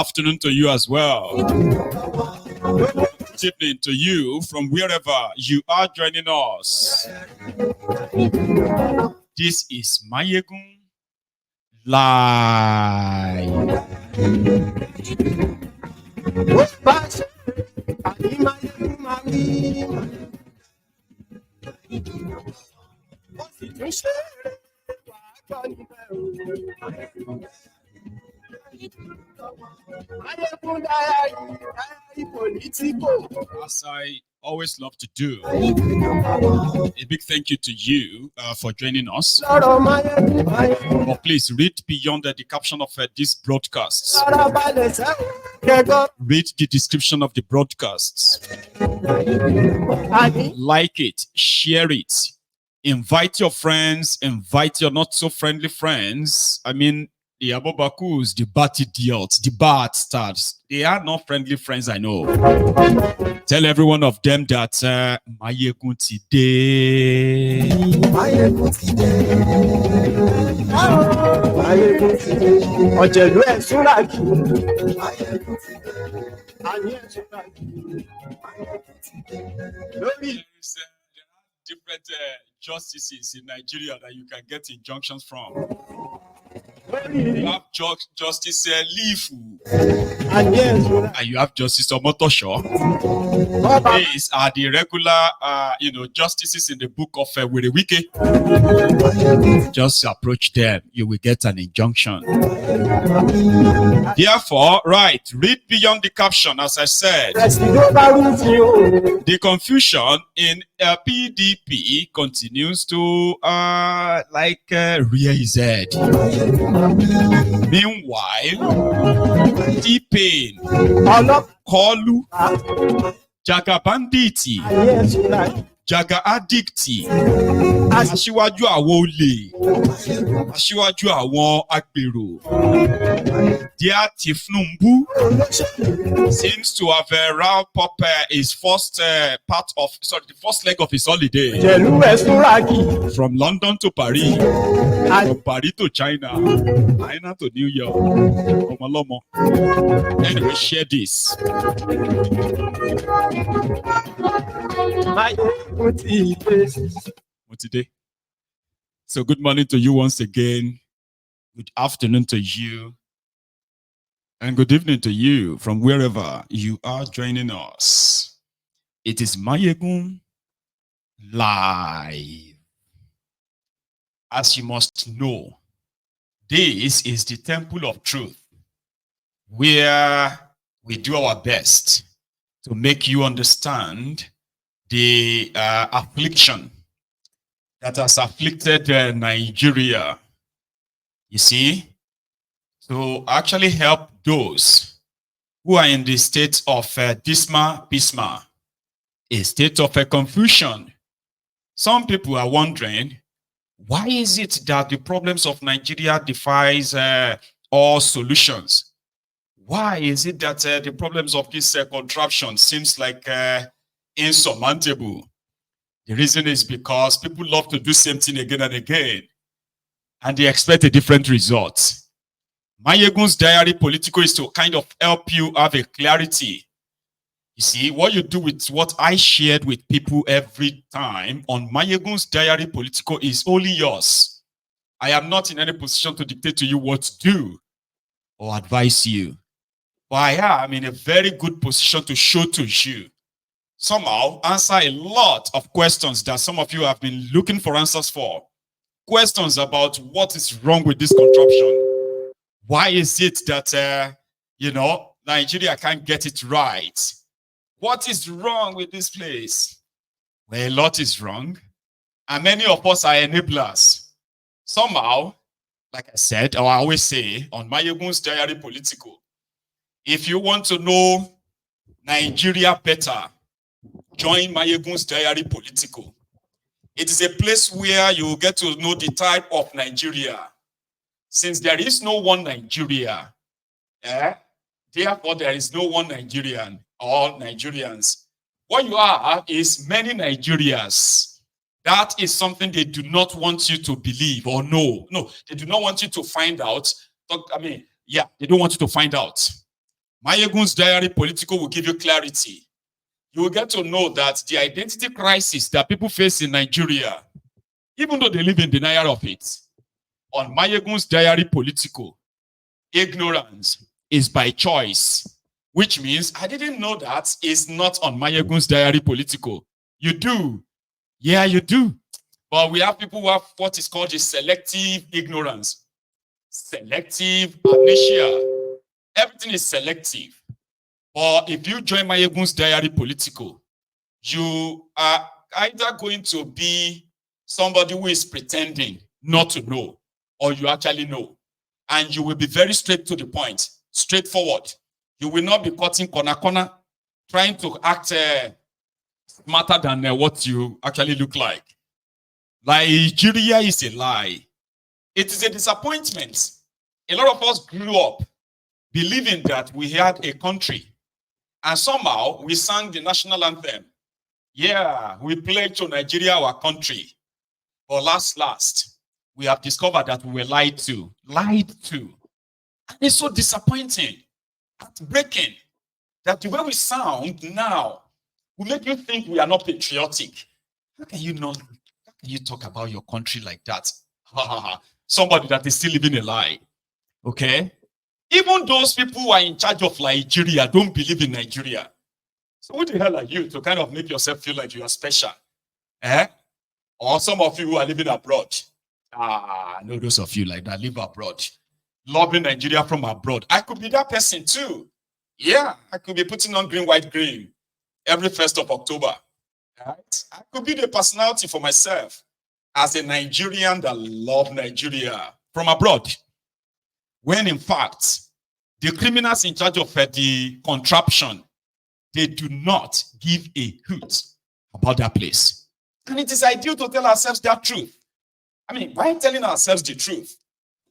afternoon to you as well. Good evening to you from wherever you are joining us. This is Mayegun Live. As I always love to do, a big thank you to you for joining us. But please read beyond the caption of this broadcast. Read the description of the broadcasts. Like it, share it, invite your friends, invite your not so friendly friends. I mean, the Abobakus, the bad idiots, the bad stars, they are not friendly friends, I know. Tell every one of them that Mayegun today. Mayegun today. Mayegun today. Ojelu esuraki. Mayegun today. Ani esuraki. Mayegun today. Different justices in Nigeria that you can get injunctions from. You have Justice Lifu, and you have Justice Omotosho. These are the regular, justices in the book of Wirewike. Just approach them, you will get an injunction. Therefore, right, read beyond the caption, as I said. The confusion in PDP continues to rear his head. Meanwhile, T-Pain, Kolu, Jagabanditi, Jaga Addicti, Aṣíwájú àwọn olè, Aṣíwájú àwọn agbèrò. Dear Tifnumbu seems to have wrapped up his first the first leg of his holiday. From London to Paris, from Paris to China, China to New York. Anyway, share this. Today. So good morning to you once again. Good afternoon to you. And good evening to you from wherever you are joining us. It is Mayegun Live. As you must know, this is the temple of truth, where we do our best to make you understand the affliction that has afflicted Nigeria. You see, to actually help those who are in the state of disma, a state of confusion. Some people are wondering, why is it that the problems of Nigeria defies all solutions? Why is it that the problems of this contraption seems like insurmountable? The reason is because people love to do same thing again and again, and they expect a different result. Mayegun's diary political is to kind of help you have a clarity. You see, what you do with what I shared with people every time on Mayegun's diary political is only yours. I am not in any position to dictate to you what to do or advise you. But I am in a very good position to show to you, somehow answer a lot of questions that some of you have been looking for answers for. Questions about what is wrong with this contraption. Why is it that, Nigeria can't get it right? What is wrong with this place? Well, a lot is wrong. And many of us are enablers. Somehow, like I said, or I always say, on Mayegun's diary political, if you want to know Nigeria better, join Mayegun's diary political. It is a place where you get to know the type of Nigeria. Since there is no one Nigeria, therefore there is no one Nigerian or Nigerians. What you are is many Nigerians. That is something they do not want you to believe or know. No, they do not want you to find out. They don't want you to find out. Mayegun's diary political will give you clarity. You will get to know that the identity crisis that people face in Nigeria, even though they live in denial of it, on Mayegun's diary political, ignorance is by choice, which means I didn't know that is not on Mayegun's diary political. You do. Yeah, you do. But we have people who have what is called a selective ignorance, selective amnesia. Everything is selective. But if you join Mayegun's diary political, you are either going to be somebody who is pretending not to know, or you actually know. And you will be very straight to the point, straightforward. You will not be cutting corner, trying to act smarter than what you actually look like. Nigeria is a lie. It is a disappointment. A lot of us grew up believing that we had a country, and somehow we sang the national anthem. Yeah, we pledged to Nigeria, our country. But last, we have discovered that we were lied to. Lied to. And it's so disappointing, heartbreaking, that the way we sound now will make you think we are not patriotic. How can you talk about your country like that? Somebody that is still living a lie. Okay? Even those people who are in charge of Nigeria don't believe in Nigeria. So who the hell are you to kind of make yourself feel like you are special? Or some of you who are living abroad. I know those of you like that live abroad, loving Nigeria from abroad. I could be that person too. Yeah, I could be putting on green, white, green every 1st of October. Right? I could be the personality for myself as a Nigerian that love Nigeria from abroad. When in fact, the criminals in charge of the contraption, they do not give a hoot about that place. And it is ideal to tell ourselves that truth. I mean, by telling ourselves the truth,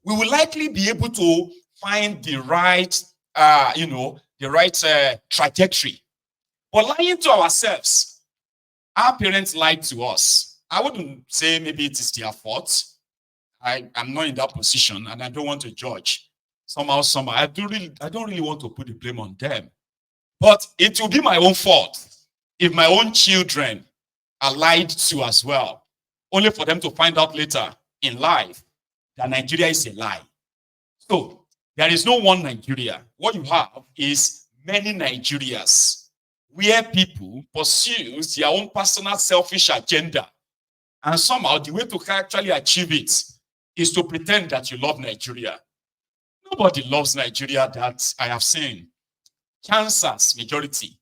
we will likely be able to find the right, trajectory. But lying to ourselves, our parents lied to us. I wouldn't say maybe it is their fault. I'm not in that position, and I don't want to judge. Somehow, I don't really want to put the blame on them. But it will be my own fault if my own children are lied to as well, only for them to find out later in life that Nigeria is a lie. So there is no one Nigeria. What you have is many Nigerias, where people pursue their own personal selfish agenda. And somehow the way to actually achieve it is to pretend that you love Nigeria. Nobody loves Nigeria that I have seen. Chancers, majority.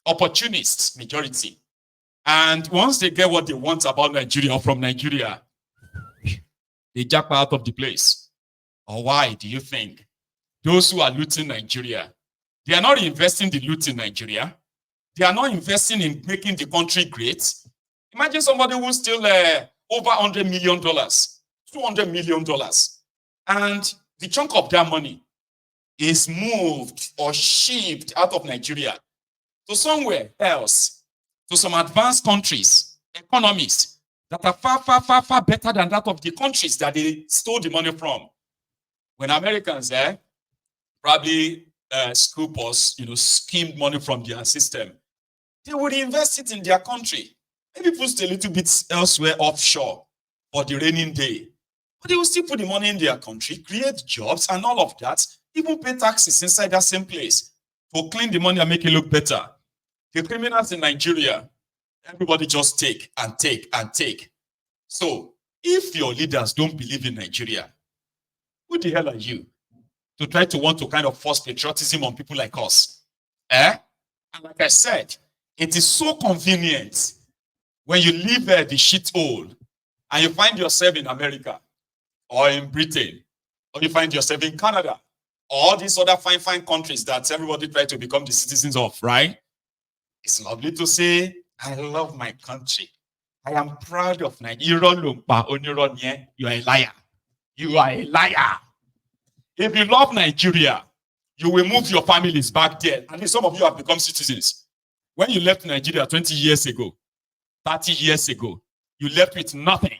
Opportunists, majority. And once they get what they want about Nigeria or from Nigeria, they jump out of the place. Or why do you think? Those who are looting Nigeria, they are not investing the loot in Nigeria. They are not investing in making the country great. Imagine somebody who steal over $100 million, $200 million. And the chunk of that money is moved or shipped out of Nigeria to somewhere else, to some advanced countries, economies that are far better than that of the countries that they stole the money from. When Americans probably scoop us, skimmed money from their system, they would invest it in their country. Maybe put a little bit elsewhere offshore for the raining day. But they will still put the money in their country, create jobs and all of that, even pay taxes inside that same place to clean the money and make it look better. The criminals in Nigeria, everybody just take and take and take. So if your leaders don't believe in Nigeria, who the hell are you to try to want to kind of force patriotism on people like us? And like I said, it is so convenient when you leave the shithole and you find yourself in America or in Britain, or you find yourself in Canada, or all these other fine countries that everybody tries to become the citizens of, right? It's lovely to say, I love my country. I am proud of Nigeria. You are a liar. You are a liar. If you love Nigeria, you will move your families back there. At least some of you have become citizens. When you left Nigeria 20 years ago, 30 years ago, you left with nothing.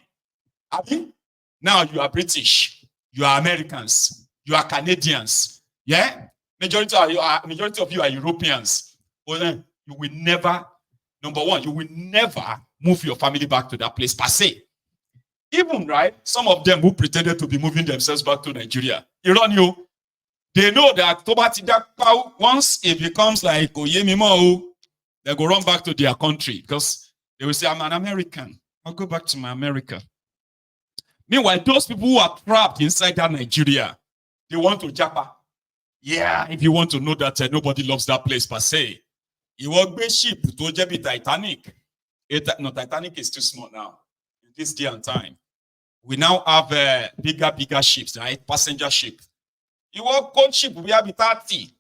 Now you are British, you are Americans, you are Canadians. Yeah? Majority of you are Europeans. Well, then you will never, number one, you will never move your family back to that place per se. Even, right, some of them who pretended to be moving themselves back to Nigeria, Iran, they know that once it becomes like Oyemimo, they go run back to their country because they will say, I'm an American. I'll go back to my America. Meanwhile, those people who are trapped inside that Nigeria, they want to japa. Yeah, if you want to know that nobody loves that place per se. You walk by ship to be Titanic. No, Titanic is too small now. In this day and time. We now have bigger ships, right? Passenger ship. You walk coach ship, we have 30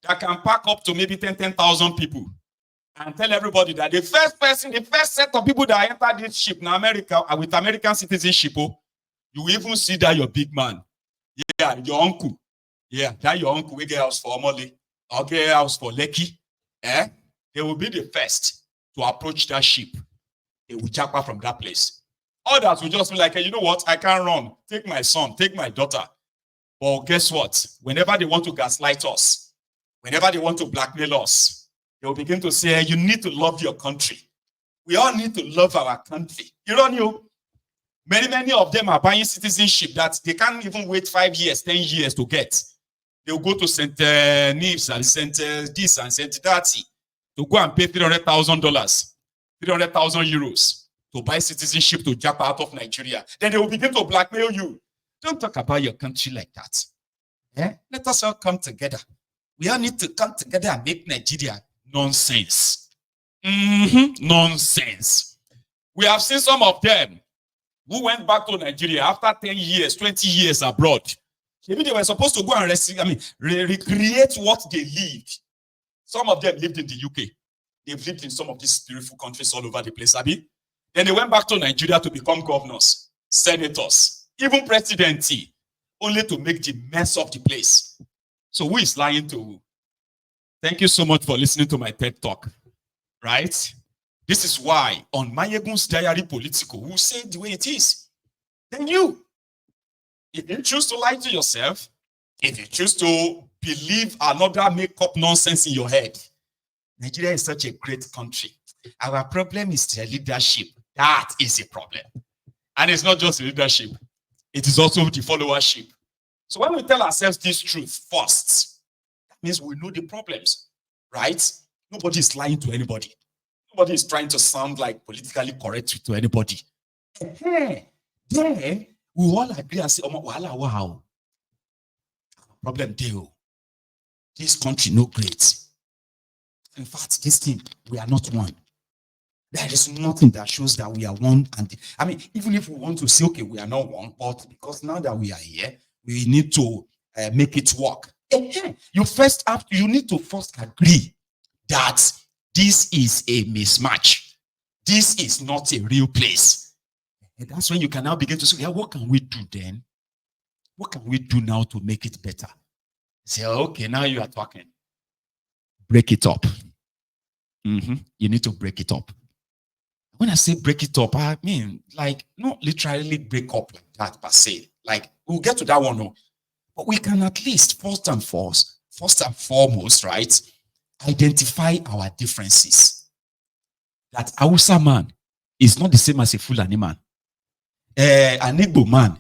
that can pack up to maybe 10,000 people. And tell everybody that the first set of people that enter this ship in America are with American citizenship. You even see that your big man. Yeah, your uncle. Yeah, that your uncle will get house for Omole or get house for Lekki. They will be the first to approach that ship. They will jump from that place. Others will just be like, hey, you know what? I can't run. Take my son, take my daughter. But guess what? Whenever they want to gaslight us, whenever they want to blackmail us, they will begin to say, you need to love your country. We all need to love our country. You don't know? Many of them are buying citizenship that they can't even wait 5 years, 10 years to get. They'll go to St. Neves and St. This and St. Darty to go and pay $300,000, 300,000 euros to buy citizenship to jump out of Nigeria. Then they will begin to blackmail you. Don't talk about your country like that. Let us all come together. We all need to come together and make Nigeria nonsense. Nonsense. We have seen some of them who went back to Nigeria after 10 years, 20 years abroad. Maybe they were supposed to go and recreate what they lived. Some of them lived in the UK. They've lived in some of these beautiful countries all over the place, Abi. Then they went back to Nigeria to become governors, senators, even presidency, only to make the mess of the place. So who is lying to who? Thank you so much for listening to my TED Talk. Right? This is why on Mayegun's Diary Political, who say the way it is, then you. If you choose to lie to yourself, if you choose to believe another make-up nonsense in your head, Nigeria is such a great country. Our problem is the leadership. That is a problem. And it's not just the leadership. It is also the followership. So when we tell ourselves this truth first, that means we know the problems, right? Nobody is lying to anybody. Nobody is trying to sound like politically correct to anybody. Then we all agree and say, oh, wow. Problem deal. This country no great. In fact, this thing, we are not one. There is nothing that shows that we are one. And I mean, even if we want to say, okay, we are not one, but because now that we are here, we need to make it work. You need to first agree that this is a mismatch. This is not a real place. And that's when you can now begin to say, yeah, what can we do then? What can we do now to make it better? Say, okay, now you are talking. Break it up. You need to break it up. When I say break it up, I mean, like, not literally break up like that per se. Like, we'll get to that one, no. But we can at least, first and foremost, right, identify our differences. That Hausa man is not the same as a Fulani man. An Igbo man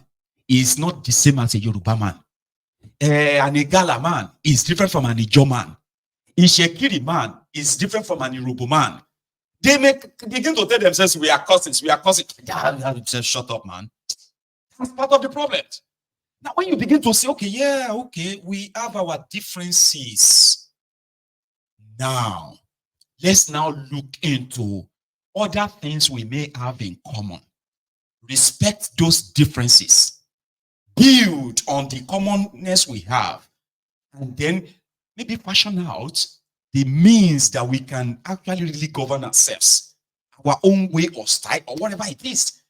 is not the same as a Yoruba man. An Igala man is different from an Ijo man. Ishekiri man is different from an Yoruba man. They begin to tell themselves, we are cousins. Just shut up, man. That's part of the problem. Now, when you begin to say, okay, we have our differences. Now, let's now look into other things we may have in common. Respect those differences. Build on the commonness we have. And then maybe fashion out the means that we can actually really govern ourselves, our own way or style or whatever it is.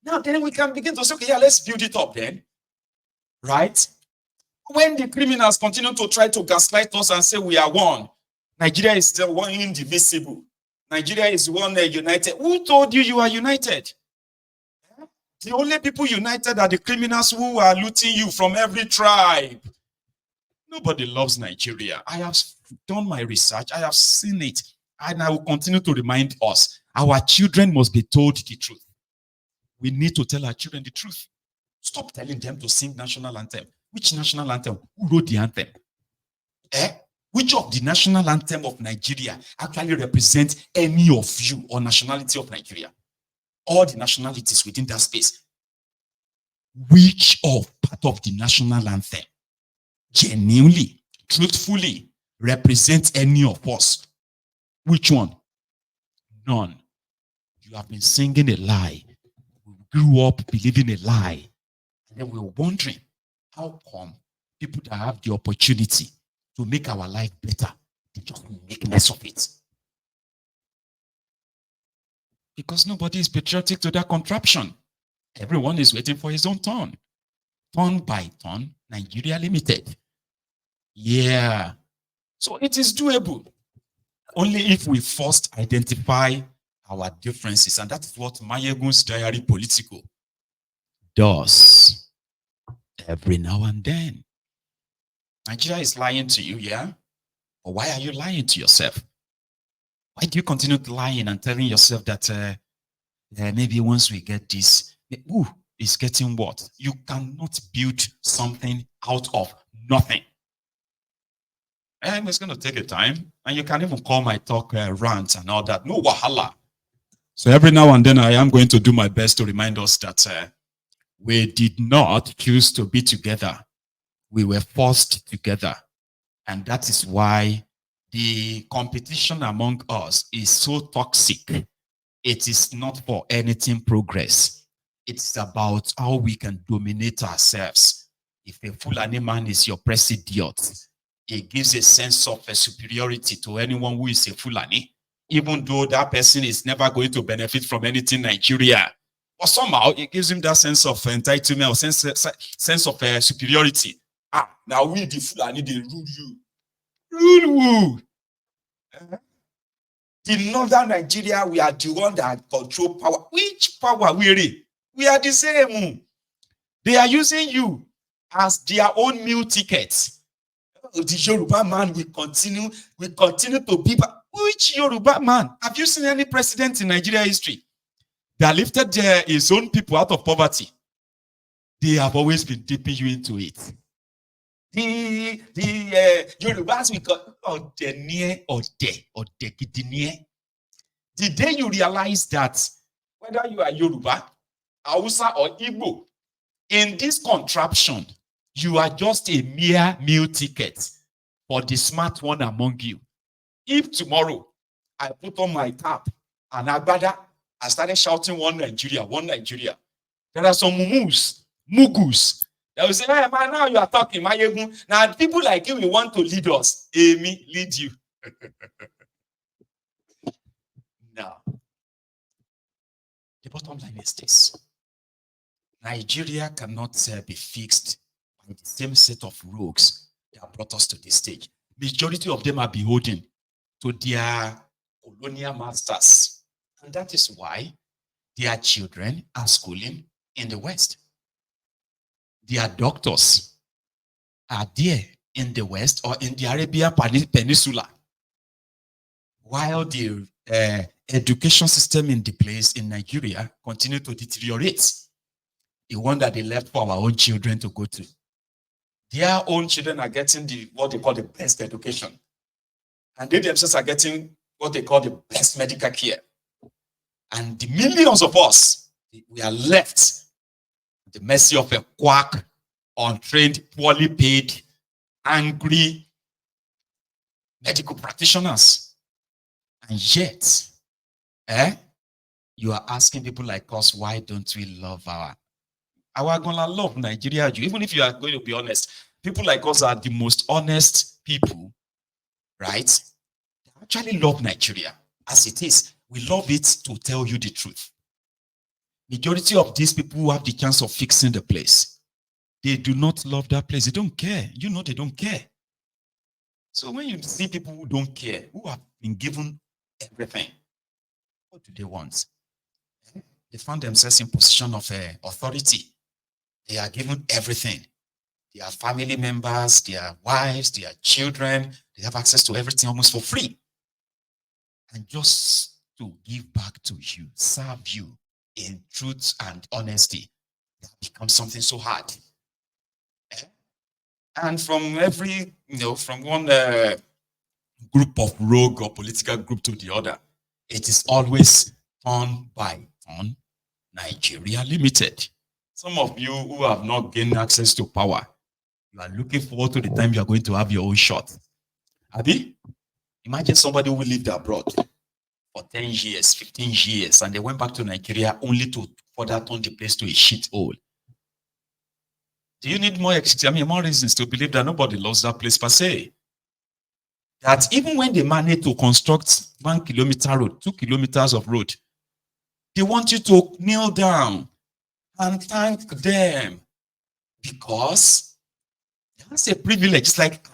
Now, then we can begin to say, okay, let's build it up then. Right? When the criminals continue to try to gaslight us and say we are one, Nigeria is still one indivisible. Nigeria is one united. Who told you are united? The only people united are the criminals who are looting you from every tribe. Nobody loves Nigeria. I have done my research. I have seen it. And I will continue to remind us, our children must be told the truth. We need to tell our children the truth. Stop telling them to sing national anthem. Which national anthem? Who wrote the anthem? Which of the national anthem of Nigeria actually represents any of you or nationality of Nigeria? All the nationalities within that space. Which of part of the national anthem genuinely, truthfully represents any of us? Which one? None. You have been singing a lie. We grew up believing a lie. And then we were wondering, how come people that have the opportunity to make our life better, they just make less of it? Because nobody is patriotic to that contraption. Everyone is waiting for his own turn. Turn by turn, Nigeria Limited. Yeah. So it is doable. Only if we first identify our differences. And that is what Mayegun's Diary Political does every now and then. Nigeria is lying to you, yeah? Or why are you lying to yourself? Why do you continue lying and telling yourself that maybe once we get this, it's getting what? You cannot build something out of nothing. And it's going to take a time. And you can even call my talk rants and all that. No wahala. So every now and then I am going to do my best to remind us that we did not choose to be together. We were forced together. And that is why the competition among us is so toxic. It is not for anything progress. It's about how we can dominate ourselves. If a Fulani man is your president, it gives a sense of superiority to anyone who is a Fulani, even though that person is never going to benefit from anything in Nigeria. But somehow it gives him that sense of entitlement or sense of superiority. Now we the Fulani, they rule you. Rule who? In northern Nigeria, we are the one that control power. Which power we are the same. They are using you as their own meal tickets. The Yoruba man will continue to be. Which Yoruba man? Have you seen any president in Nigeria history that lifted his own people out of poverty? They have always been dipping you into it. The Yorubas we call the day you realize that whether you are Yoruba, Hausa, or Igbo, in this contraption, you are just a mere meal ticket for the smart one among you. If tomorrow I put on my cap and agbada, I started shouting one Nigeria, there are some mugus. They will say, hey, man, now you are talking, Mayegun. Now, people like you will want to lead us. Amy, lead you. Now, the bottom line is this. Nigeria cannot be fixed by the same set of rogues that brought us to this stage. Majority of them are beholden to their colonial masters. And that is why their children are schooling in the West. Their doctors are there in the West or in the Arabian Peninsula, while the education system in the place in Nigeria continue to deteriorate. The one that they left for our own children to go to. Their own children are getting what they call the best education. And they themselves are getting what they call the best medical care. And the millions of us, we are left at the mercy of a quack, untrained, poorly paid, angry medical practitioners. And yet, you are asking people like us, why don't we love our gonna love Nigeria? Even if you are going to be honest, people like us are the most honest people, right? They actually love Nigeria as it is. We love it to tell you the truth. Majority of these people who have the chance of fixing the place, they do not love that place. They don't care. You know they don't care. So when you see people who don't care, who have been given everything, what do they want? They found themselves in position of authority. They are given everything. their family members, their wives, their children, they have access to everything almost for free. And just to give back to you, serve you in truth and honesty, that becomes something so hard. And from every, from one group of rogue or political group to the other, it is always turn by turn Nigeria Limited. Some of you who have not gained access to power, you are looking forward to the time you are going to have your own shot. Abi, imagine somebody who lived abroad for 10 years, 15 years, and they went back to Nigeria only to further turn the place to a shithole. Do you need more reasons to believe that nobody loves that place per se? That even when they manage to construct 1 kilometer road, 2 kilometers of road, they want you to kneel down and thank them because that's a privilege. It's like,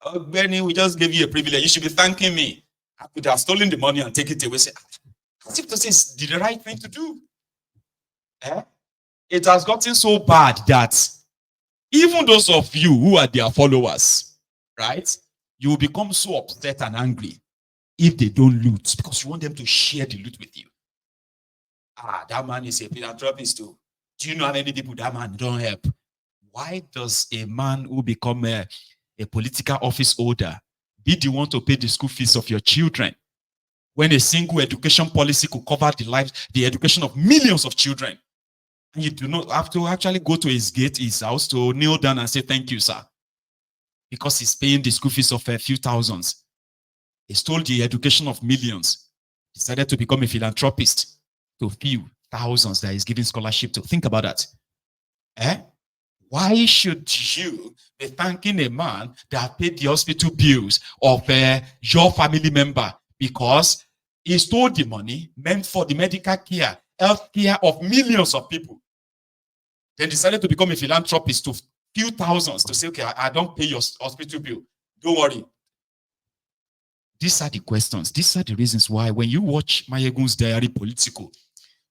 oh, Benny, we just gave you a privilege. You should be thanking me. I could have stolen the money and take it away. Say, as if to say it's the right thing to do. It has gotten so bad that even those of you who are their followers, right, you will become so upset and angry if they don't loot because you want them to share the loot with you. That man is a philanthropist too. Do you know how many people that man don't help? Why does a man who become a political office holder be the one to pay the school fees of your children when a single education policy could cover the education of millions of children? And you do not have to actually go to his gate, his house, to kneel down and say, thank you, sir. Because he's paying the school fees of a few thousands. He stole the education of millions. Decided to become a philanthropist to few thousands that he's giving scholarship to. Think about that. Why should you be thanking a man that paid the hospital bills of your family member because he stole the money meant for the medical care, health care of millions of people? Then decided to become a philanthropist to few thousands to say, okay, I don't pay your hospital bill. Don't worry. These are the questions. These are the reasons why when you watch Mayegun's Diary Political,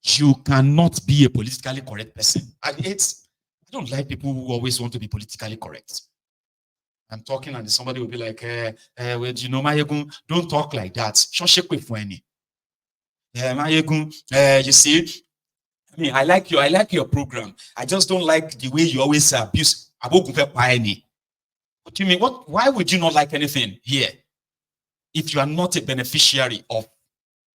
you cannot be a politically correct person. I don't like people who always want to be politically correct. I'm talking and somebody will be like, well, Mayegun, don't talk like that. Mayegun, you see, I like your program. I just don't like the way you always abuse. What do you mean? Why would you not like anything here if you are not a beneficiary of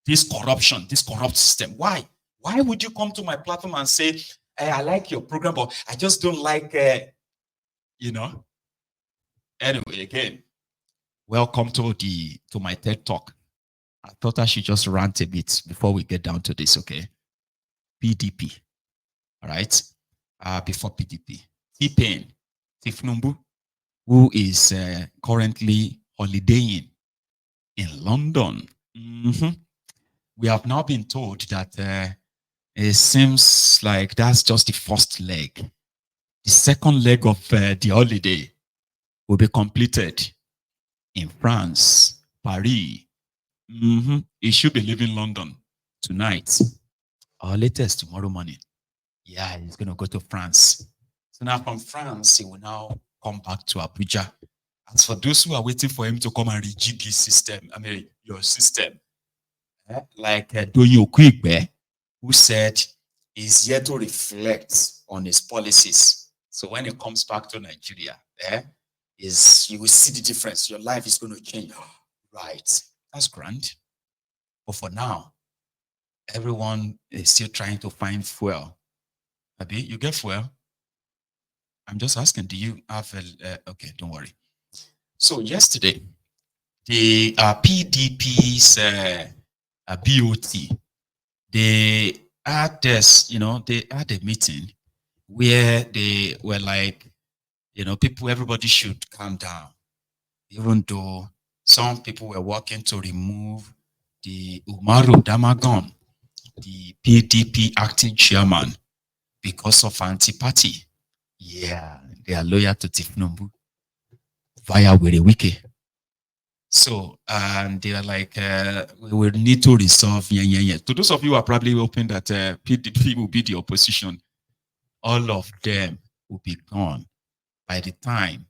this corruption, this corrupt system? Why? Why would you come to my platform and say, I like your program, but I just don't like, Anyway, again, welcome to my TED Talk. I thought I should just rant a bit before we get down to this, okay? PDP, all right? Before PDP, T-Pain, Tifnumbu, who is currently holidaying in London. We have now been told that it seems like that's just the first leg. The second leg of the holiday will be completed in France, Paris. He should be leaving London tonight or latest tomorrow morning. Yeah, he's going to go to France. So now from France, he will now come back to Abuja. As for those who are waiting for him to come and rejig his system, your system, like Doyin Okuigbe, who said he's yet to reflect on his policies. So when he comes back to Nigeria, you will see the difference. Your life is going to change. Right. That's grand. But for now, everyone is still trying to find fuel. Abi, you get fuel? I'm just asking, do you have okay, don't worry. So yesterday, the PDP's BOT, they had this, they had a meeting where they were like, everybody should calm down, even though some people were working to remove the Umaru Damagon, the PDP acting chairman, because of anti-party. Yeah, they are loyal to Tifnumbu via Wiki. So, and they are like, we will need to resolve. To those of you who are probably hoping that PDP will be the opposition, all of them will be gone. by the time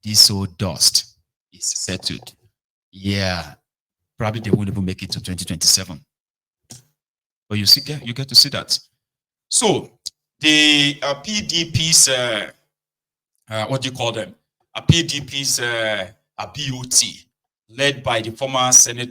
this old dust is settled, yeah, probably they won't even make it to 2027. But you get to see that. So the PDP's what do you call them? PDP's BOT, led by the former Senator